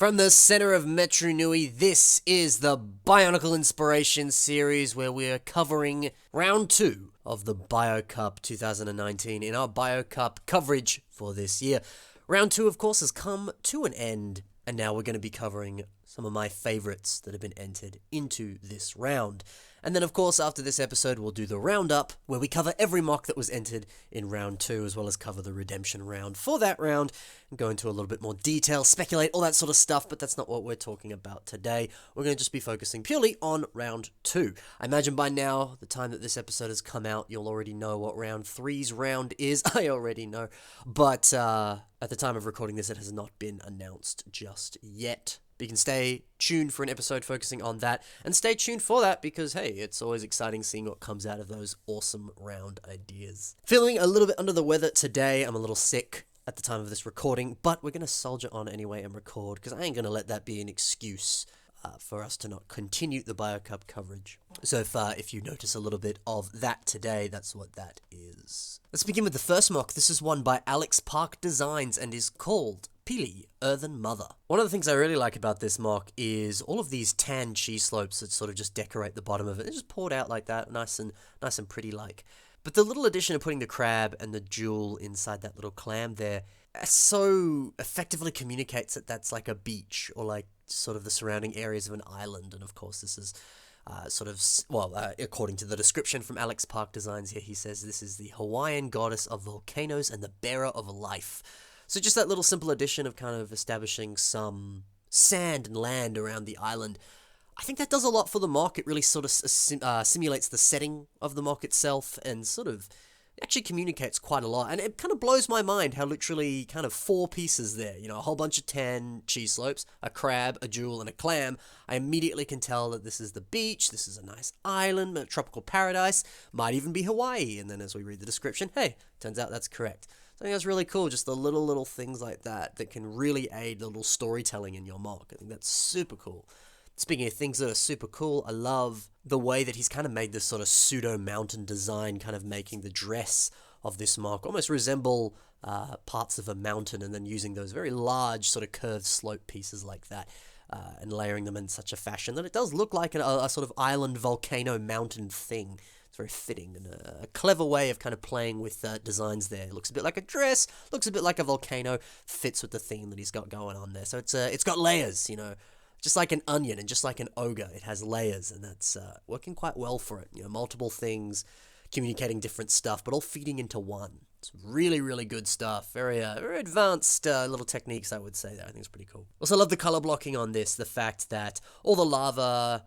From the center of Metro Nui, this is the Bionicle Inspiration series where we are covering round 2 of the Bio-Cup 2019 in our Bio-Cup coverage for this year. Round 2, of course, has come to an end, and now we're going to be covering some of my favorites that have been entered into this round. And then, of course, after this episode, we'll do the roundup, where we cover every mock that was entered in round 2, as well as cover the redemption round for that round, and go into a little bit more detail, speculate, all that sort of stuff, but that's not what we're talking about today. We're going to just be focusing purely on round 2. I imagine by now, the time that this episode has come out, you'll already know what round 3's round is. I already know, but at the time of recording this, it has not been announced just yet. You can stay tuned for an episode focusing on that, and stay tuned for that because, hey, it's always exciting seeing what comes out of those awesome round ideas. Feeling a little bit under the weather today. I'm a little sick at the time of this recording, but we're going to soldier on anyway and record because I ain't going to let that be an excuse for us to not continue the Bio-Cup coverage. So if you notice a little bit of that today, that's what that is. Let's begin with the first mock. This is one by Alex Park Designs and is called Pili, Earthen Mother. One of the things I really like about this mock is all of these tan cheese slopes that sort of just decorate the bottom of it. They're just poured out like that, nice and pretty like. But the little addition of putting the crab and the jewel inside that little clam there so effectively communicates that that's like a beach or like sort of the surrounding areas of an island. And of course this is according to the description from Alex Park Designs here, he says this is the Hawaiian goddess of volcanoes and the bearer of life. So just that little simple addition of kind of establishing some sand and land around the island, I think that does a lot for the mock. It really sort of simulates the setting of the mock itself and sort of actually communicates quite a lot. And it kind of blows my mind how literally kind of 4 pieces there, you know, a whole bunch of tan cheese slopes, a crab, a jewel, and a clam. I immediately can tell that this is the beach, this is a nice island, a tropical paradise, might even be Hawaii. And then as we read the description, hey, turns out that's correct. I think that's really cool, just the little things like that can really aid the little storytelling in your mock. I think that's super cool. Speaking of things that are super cool, I love the way that he's kind of made this sort of pseudo-mountain design, kind of making the dress of this mock almost resemble parts of a mountain, and then using those very large sort of curved slope pieces like that, and layering them in such a fashion that it does look like a sort of island, volcano, mountain thing. It's very fitting and a clever way of kind of playing with designs there. It looks a bit like a dress, looks a bit like a volcano, fits with the theme that he's got going on there. So it's got layers, you know, just like an onion and just like an ogre. It has layers, and that's working quite well for it. You know, multiple things communicating different stuff, but all feeding into one. It's really, really good stuff. Very advanced little techniques, I would say. There, I think it's pretty cool. Also, love the color blocking on this. The fact that all the lava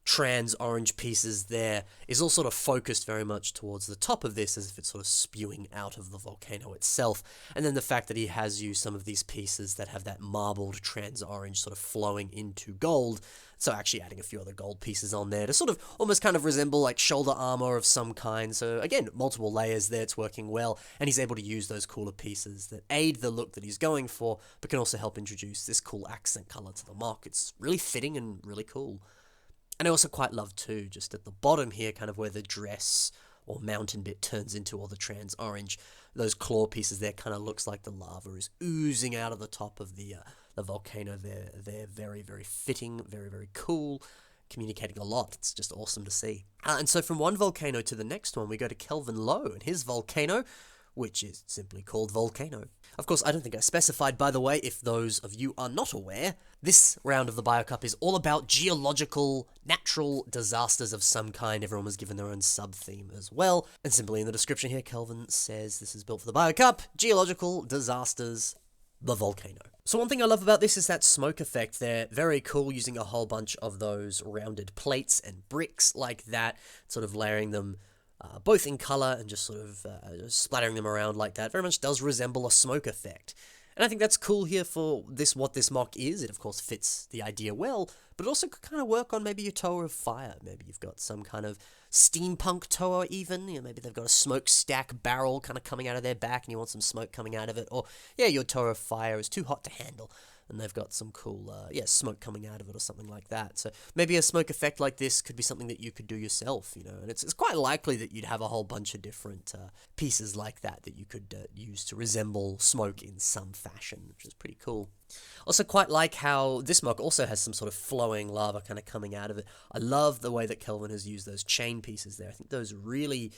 trans orange pieces there is all sort of focused very much towards the top of this, as if it's sort of spewing out of the volcano itself. And then the fact that he has used some of these pieces that have that marbled trans orange sort of flowing into gold, so actually adding a few other gold pieces on there to sort of almost kind of resemble like shoulder armor of some kind. So again, multiple layers there, it's working well, and he's able to use those cooler pieces that aid the look that he's going for, but can also help introduce this cool accent color to the mock. It's really fitting and really cool. And I also quite love too, just at the bottom here, kind of where the dress or mountain bit turns into all the trans orange, those claw pieces there kind of looks like the lava is oozing out of the top of the volcano there. They're very, very fitting, very, very cool, communicating a lot. It's just awesome to see. And so from one volcano to the next one, we go to Kelvin Low and his volcano, which is simply called Volcano. Of course, I don't think I specified, by the way, if those of you are not aware, this round of the Bio-Cup is all about geological, natural disasters of some kind. Everyone was given their own sub-theme as well. And simply in the description here, Kelvin says this is built for the Bio-Cup, geological disasters, the volcano. So one thing I love about this is that smoke effect there. Very cool, using a whole bunch of those rounded plates and bricks like that, sort of layering them both in color and just sort of splattering them around like that. Very much does resemble a smoke effect. And I think that's cool here for what this mock is. It, of course, fits the idea well, but it also could kind of work on maybe your tower of fire. Maybe you've got some kind of steampunk tower even. You know, maybe they've got a smokestack barrel kind of coming out of their back and you want some smoke coming out of it. Or, yeah, your tower of fire is too hot to handle. and they've got some cool, smoke coming out of it or something like that. So maybe a smoke effect like this could be something that you could do yourself, and it's quite likely that you'd have a whole bunch of different pieces like that you could use to resemble smoke in some fashion, which is pretty cool. Also quite like how this mock also has some sort of flowing lava kind of coming out of it. I love the way that Kelvin has used those chain pieces there. I think those really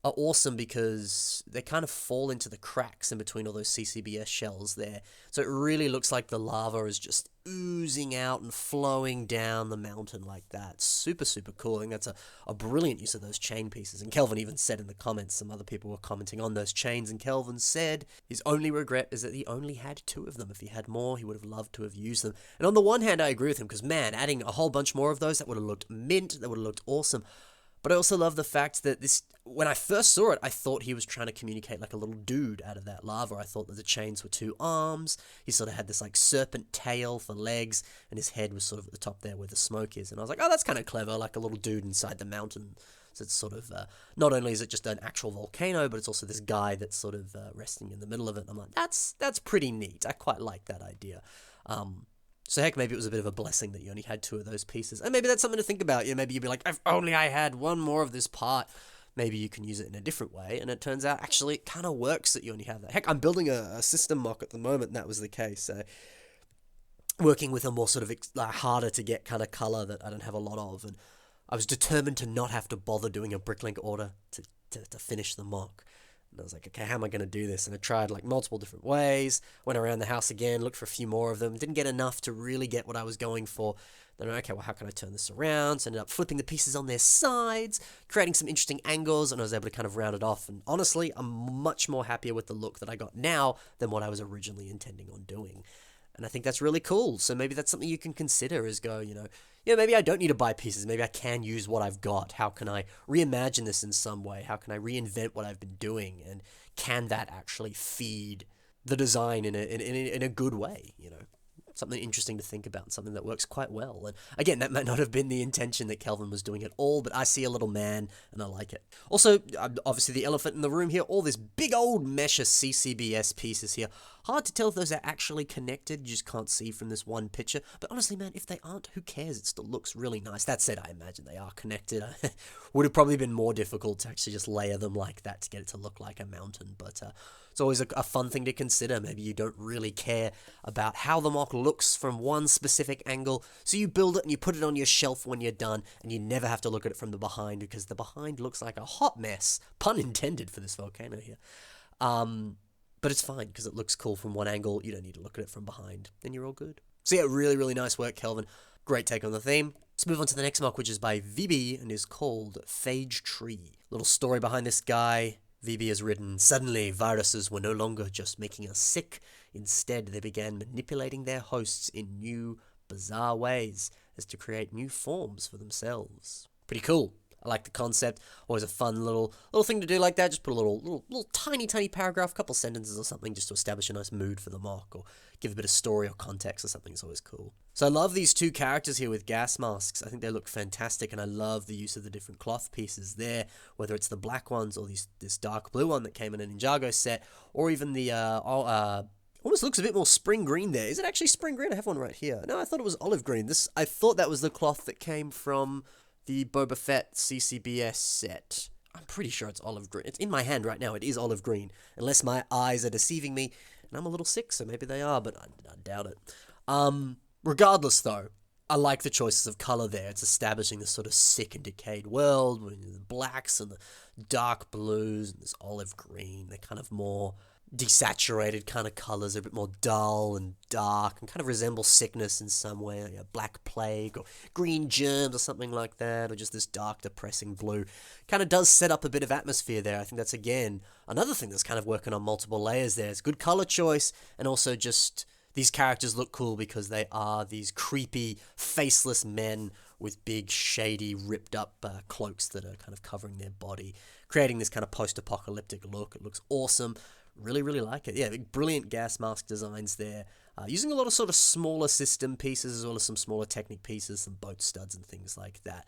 are awesome because they kind of fall into the cracks in between all those CCBS shells there. So it really looks like the lava is just oozing out and flowing down the mountain like that. Super, super cool. I think that's a brilliant use of those chain pieces. And Kelvin even said in the comments, some other people were commenting on those chains, and Kelvin said his only regret is that he only had 2 of them. If he had more, he would have loved to have used them. And on the one hand, I agree with him because, man, adding a whole bunch more of those, that would have looked mint, that would have looked awesome. But I also love the fact that when I first saw it, I thought he was trying to communicate like a little dude out of that lava. I thought that the chains were 2 arms. He sort of had this like serpent tail for legs, and his head was sort of at the top there where the smoke is. And I was like, oh, that's kind of clever, like a little dude inside the mountain. So it's sort of, not only is it just an actual volcano, but it's also this guy that's sort of resting in the middle of it. And I'm like, that's pretty neat. I quite like that idea. So heck, maybe it was a bit of a blessing that you only had 2 of those pieces. And maybe that's something to think about. Maybe you'd be like, if only I had 1 more of this part. Maybe you can use it in a different way. And it turns out, actually, it kind of works that you only have that. Heck, I'm building a system mock at the moment, and that was the case. So working with a more sort of harder to get kind of color that I don't have a lot of. And I was determined to not have to bother doing a bricklink order to finish the mock. And I was like, okay, how am I going to do this? And I tried like multiple different ways, went around the house again, looked for a few more of them, didn't get enough to really get what I was going for. Then, okay, well, how can I turn this around? So I ended up flipping the pieces on their sides, creating some interesting angles, and I was able to kind of round it off. And honestly, I'm much more happier with the look that I got now than what I was originally intending on doing. And I think that's really cool. So maybe that's something you can consider is go, maybe I don't need to buy pieces. Maybe I can use what I've got. How can I reimagine this in some way? How can I reinvent what I've been doing? And can that actually feed the design in a good way, Something interesting to think about, something that works quite well. And again, that might not have been the intention that Kelvin was doing at all, but I see a little man and I like it. Also, obviously the elephant in the room here, all this big old mesh of CCBS pieces here. Hard to tell if those are actually connected, you just can't see from this one picture. But honestly, man, if they aren't, who cares? It still looks really nice. That said, I imagine they are connected. Would have probably been more difficult to actually just layer them like that to get it to look like a mountain, but it's always a fun thing to consider. Maybe you don't really care about how the mock looks from one specific angle, so you build it and you put it on your shelf when you're done, and you never have to look at it from the behind, because the behind looks like a hot mess, pun intended for this volcano here. But it's fine, because it looks cool from one angle. You don't need to look at it from behind, and you're all good. So yeah, really, really nice work, Kelvin. Great take on the theme. Let's move on to the next mock, which is by VB, and is called Phage Tree. Little story behind this guy. VB has written, suddenly viruses were no longer just making us sick. Instead, they began manipulating their hosts in new, bizarre ways as to create new forms for themselves. Pretty cool. I like the concept. Always a fun little thing to do like that. Just put a little tiny paragraph, couple sentences or something, just to establish a nice mood for the mock, or give a bit of story or context or something. It's always cool. So I love these 2 characters here with gas masks. I think they look fantastic, and I love the use of the different cloth pieces there, whether it's the black ones or this dark blue one that came in an Ninjago set, or even the almost looks a bit more spring green there. Is it actually spring green? I have one right here. No, I thought it was olive green. I thought that was the cloth that came from the Boba Fett CCBS set. I'm pretty sure it's olive green. It's in my hand right now. It is olive green, unless my eyes are deceiving me, and I'm a little sick, so maybe they are, but I doubt it. Regardless, though, I like the choices of color there. It's establishing this sort of sick and decayed world with the blacks and the dark blues and this olive green. They're kind of more desaturated kind of colors. They're a bit more dull and dark and kind of resemble sickness in some way, like a black plague or green germs or something like that, or just this dark, depressing blue. Kind of does set up a bit of atmosphere there. I think that's, again, another thing that's kind of working on multiple layers there. It's good color choice, and also just these characters look cool because they are these creepy, faceless men with big, shady, ripped up cloaks that are kind of covering their body, creating this kind of post-apocalyptic look. It looks awesome. Really, really like it. Yeah, brilliant gas mask designs there. Using a lot of sort of smaller system pieces as well as some smaller Technic pieces, some boat studs and things like that.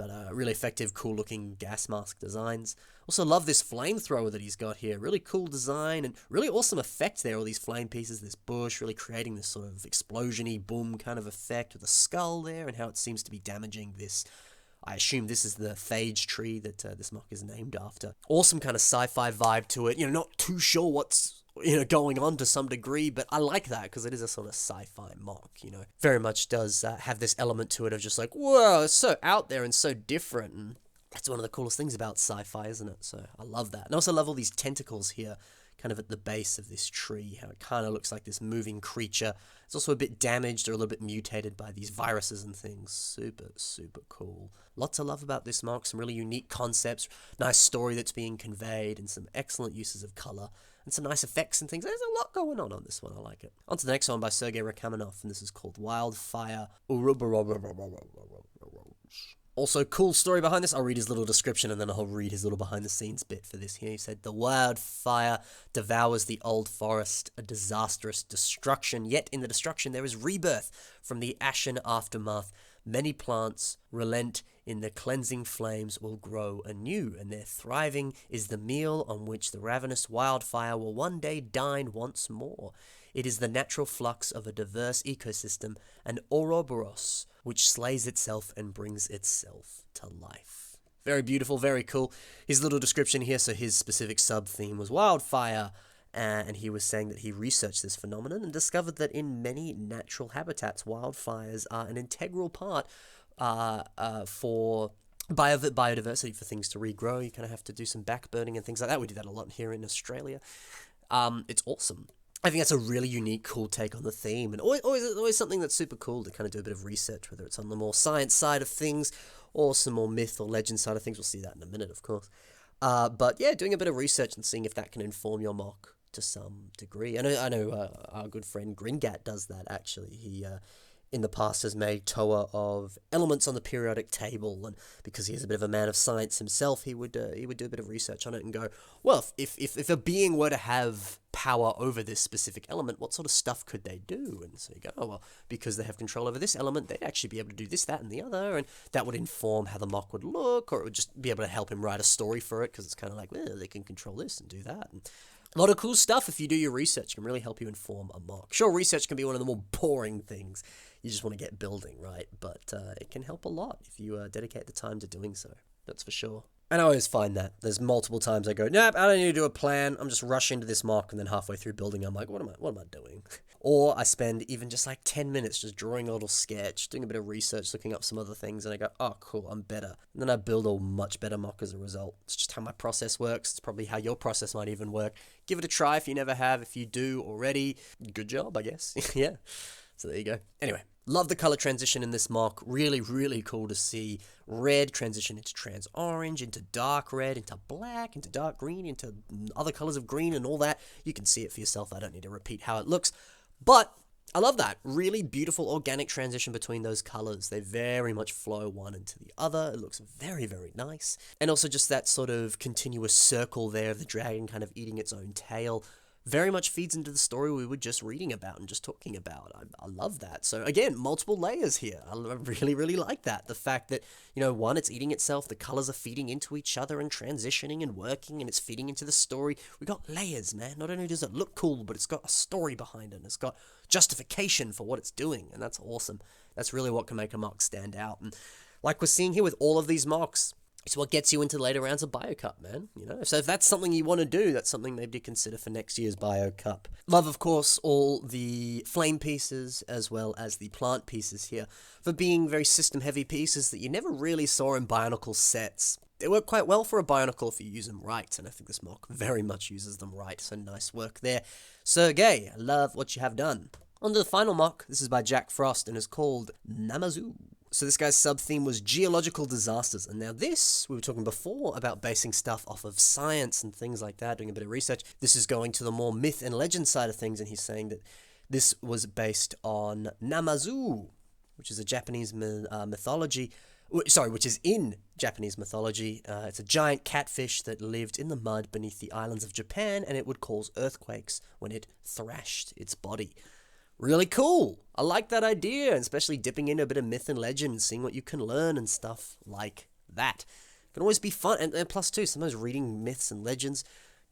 But really effective, cool-looking gas mask designs. Also love this flamethrower that he's got here. Really cool design and really awesome effect there. All these flame pieces, this bush, really creating this sort of explosion-y boom kind of effect with a skull there and how it seems to be damaging this. I assume this is the phage tree that this mock is named after. Awesome kind of sci-fi vibe to it. Not too sure what's going on to some degree, but I like that because it is a sort of sci-fi mock, Very much does have this element to it of just like, whoa, it's so out there and so different, and that's one of the coolest things about sci-fi, isn't it? So I love that. And I also love all these tentacles here, kind of at the base of this tree, how it kind of looks like this moving creature. It's also a bit damaged or a little bit mutated by these viruses and things. Super, super cool. Lots to love about this mock, some really unique concepts, nice story that's being conveyed, and some excellent uses of color, and some nice effects and things. There's a lot going on this one. I like it. On to the next one by Sergei Rachmaninoff, and this is called Wildfire. Also, cool story behind this. I'll read his little description and then I'll read his little behind-the-scenes bit for this here. He said, "The wildfire devours the old forest, a disastrous destruction. Yet in the destruction there is rebirth. From the ashen aftermath, many plants relent in the cleansing flames will grow anew, and their thriving is the meal on which the ravenous wildfire will one day dine once more. It is the natural flux of a diverse ecosystem, an Ouroboros, which slays itself and brings itself to life." Very beautiful, very cool. His little description here, so his specific sub-theme was wildfire, and he was saying that he researched this phenomenon and discovered that in many natural habitats, wildfires are an integral part for biodiversity, for things to regrow. You kind of have to do some backburning and things like that. We do that a lot here in Australia. It's awesome. I think that's a really unique, cool take on the theme, and always something that's super cool to kind of do a bit of research, whether it's on the more science side of things or some more myth or legend side of things. We'll see that in a minute, of course. But yeah, doing a bit of research and seeing if that can inform your mock to some degree. I know our good friend Gringat does that, actually. He in the past has made Toa of elements on the periodic table, and because he is a bit of a man of science himself, he would do a bit of research on it and go, well, if a being were to have power over this specific element, what sort of stuff could they do? And so you go, oh, well, because they have control over this element, they'd actually be able to do this, that, and the other, and that would inform how the mock would look, or it would just be able to help him write a story for it, because it's kind of like, well, they can control this and do that. And a lot of cool stuff, if you do your research, can really help you inform a mock. Sure, research can be one of the more boring things. You just want to get building, right? But it can help a lot if you dedicate the time to doing so. That's for sure. And I always find that. There's multiple times I go, nope, I don't need to do a plan. I'm just rush into this mock, and then halfway through building, I'm like, what am I doing? Or I spend even just like 10 minutes just drawing a little sketch, doing a bit of research, looking up some other things, and I go, oh, cool, I'm better. And then I build a much better mock as a result. It's just how my process works. It's probably how your process might even work. Give it a try if you never have. If you do already, good job, I guess. Yeah. So there you go. Anyway. Love the color transition in this mock. Really, really cool to see red transition into trans orange, into dark red, into black, into dark green, into other colors of green and all that. You can see it for yourself. I don't need to repeat how it looks. But I love that. Really beautiful organic transition between those colors. They very much flow one into the other. It looks very, very nice. And also just that sort of continuous circle there of the dragon kind of eating its own tail. Very much feeds into the story we were just reading about and just talking about. I love that. So again, multiple layers here. I really, really like that. The fact that, one, it's eating itself, the colors are feeding into each other and transitioning and working, and it's feeding into the story. We got layers, man. Not only does it look cool, but it's got a story behind it, and it's got justification for what it's doing, and that's awesome. That's really what can make a mock stand out. And like we're seeing here with all of these mocks, it's what gets you into later rounds of Bio-Cup, man. So if that's something you want to do, that's something maybe to consider for next year's Bio-Cup. Love, of course, all the flame pieces as well as the plant pieces here for being very system-heavy pieces that you never really saw in Bionicle sets. They work quite well for a Bionicle if you use them right, and I think this mock very much uses them right, so nice work there. Sergei, I love what you have done. On to the final mock. This is by Jack Frost and is called Namazu. So this guy's sub-theme was geological disasters. And now this, we were talking before about basing stuff off of science and things like that, doing a bit of research. This is going to the more myth and legend side of things, and he's saying that this was based on Namazu, which is a Japanese mythology, which is in Japanese mythology. It's a giant catfish that lived in the mud beneath the islands of Japan, and it would cause earthquakes when it thrashed its body. Really cool. I like that idea, and especially dipping into a bit of myth and legend, seeing what you can learn and stuff like that. It can always be fun, and plus too, sometimes reading myths and legends,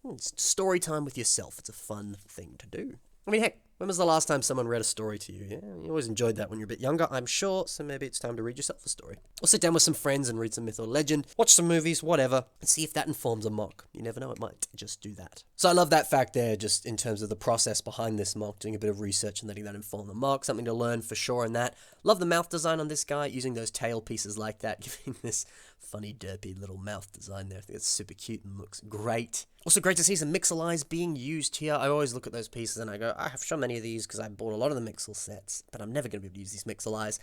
it's story time with yourself. It's a fun thing to do. I mean, heck, when was the last time someone read a story to you? Yeah, you always enjoyed that when you're a bit younger, I'm sure, so maybe it's time to read yourself a story. Or sit down with some friends and read some myth or legend, watch some movies, whatever, and see if that informs a mock. You never know, it might just do that. So I love that fact there, just in terms of the process behind this mock, doing a bit of research and letting that inform the mock, something to learn for sure in that. Love the mouth design on this guy, using those tail pieces like that, giving this funny, derpy little mouth design there. I think it's super cute and looks great. Also great to see some Mixel eyes being used here. I always look at those pieces and I go, I have so many of these because I bought a lot of the Mixel sets, but I'm never going to be able to use these Mixel eyes.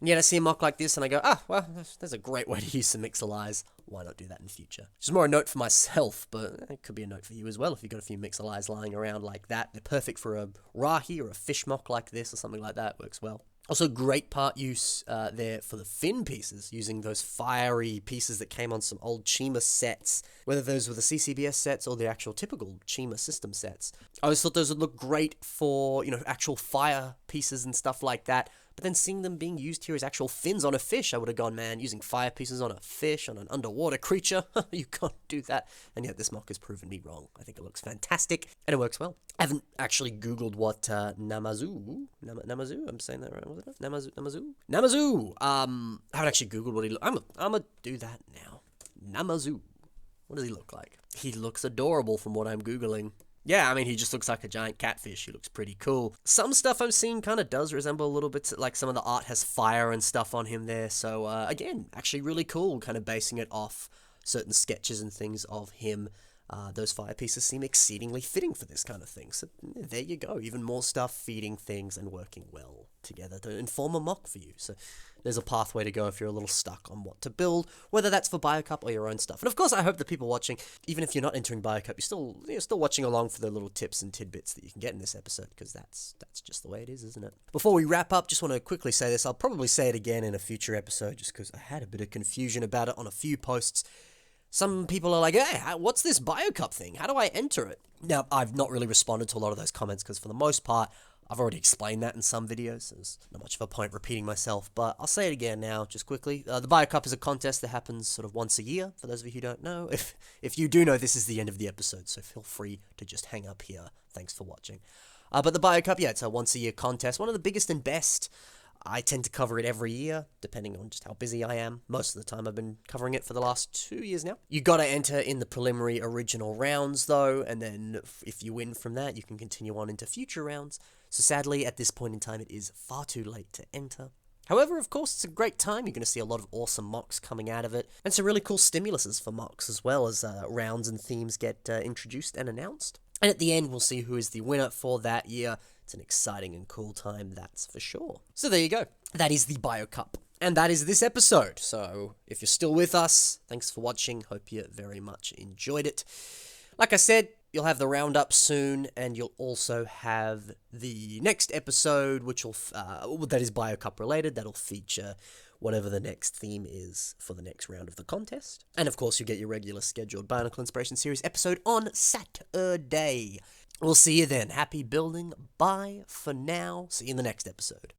And yet I see a mock like this and I go, well, there's a great way to use some Mixel eyes. Why not do that in the future? Just more a note for myself, but it could be a note for you as well if you've got a few Mixel eyes lying around like that. They're perfect for a Rahi or a fish mock like this or something like that. Works well. Also, great part use there for the fin pieces, using those fiery pieces that came on some old Chima sets, whether those were the CCBS sets or the actual typical Chima system sets. I always thought those would look great for, actual fire pieces and stuff like that. But then seeing them being used here as actual fins on a fish, I would have gone, man, using fire pieces on a fish, on an underwater creature, you can't do that. And yet this mock has proven me wrong. I think it looks fantastic, and it works well. I haven't actually Googled what Namazu, I'm saying that right, wasn't it? Namazu, I haven't actually Googled what he looks. I'm gonna do that now. Namazu. What does he look like? He looks adorable from what I'm Googling. Yeah, I mean, he just looks like a giant catfish. He looks pretty cool. Some stuff I'm seeing kind of does resemble a little bit, like some of the art has fire and stuff on him there. So, again, actually really cool, kind of basing it off certain sketches and things of him. Those fire pieces seem exceedingly fitting for this kind of thing. So, there you go. Even more stuff feeding things and working well together to inform a mock for you. So, there's a pathway to go if you're a little stuck on what to build, whether that's for Bio-Cup or your own stuff. And of course, I hope that people watching, even if you're not entering Bio-Cup, you're still watching along for the little tips and tidbits that you can get in this episode, because that's just the way it is, isn't it? Before we wrap up, just want to quickly say this. I'll probably say it again in a future episode, just because I had a bit of confusion about it on a few posts. Some people are like, hey, what's this Bio-Cup thing? How do I enter it? Now, I've not really responded to a lot of those comments, because for the most part, I've already explained that in some videos, so there's not much of a point repeating myself, but I'll say it again now, just quickly. The Bio-Cup is a contest that happens sort of once a year, for those of you who don't know. If you do know, this is the end of the episode, so feel free to just hang up here. Thanks for watching. But the Bio-Cup, yeah, it's a once-a-year contest, one of the biggest and best. I tend to cover it every year, depending on just how busy I am. Most of the time, I've been covering it for the last 2 years now. You gotta enter in the preliminary original rounds, though, and then if you win from that, you can continue on into future rounds. So sadly, at this point in time, it is far too late to enter. However, of course, it's a great time. You're going to see a lot of awesome mocks coming out of it, and some really cool stimuluses for mocks, as well as rounds and themes get introduced and announced. And at the end, we'll see who is the winner for that year. It's an exciting and cool time, that's for sure. So there you go. That is the Bio-Cup. And that is this episode. So if you're still with us, thanks for watching. Hope you very much enjoyed it. Like I said, you'll have the roundup soon, and you'll also have the next episode, which will that is Bio-Cup related. That'll feature whatever the next theme is for the next round of the contest. And of course, you get your regular scheduled Bionicle Inspiration Series episode on Saturday. We'll see you then. Happy building. Bye for now. See you in the next episode.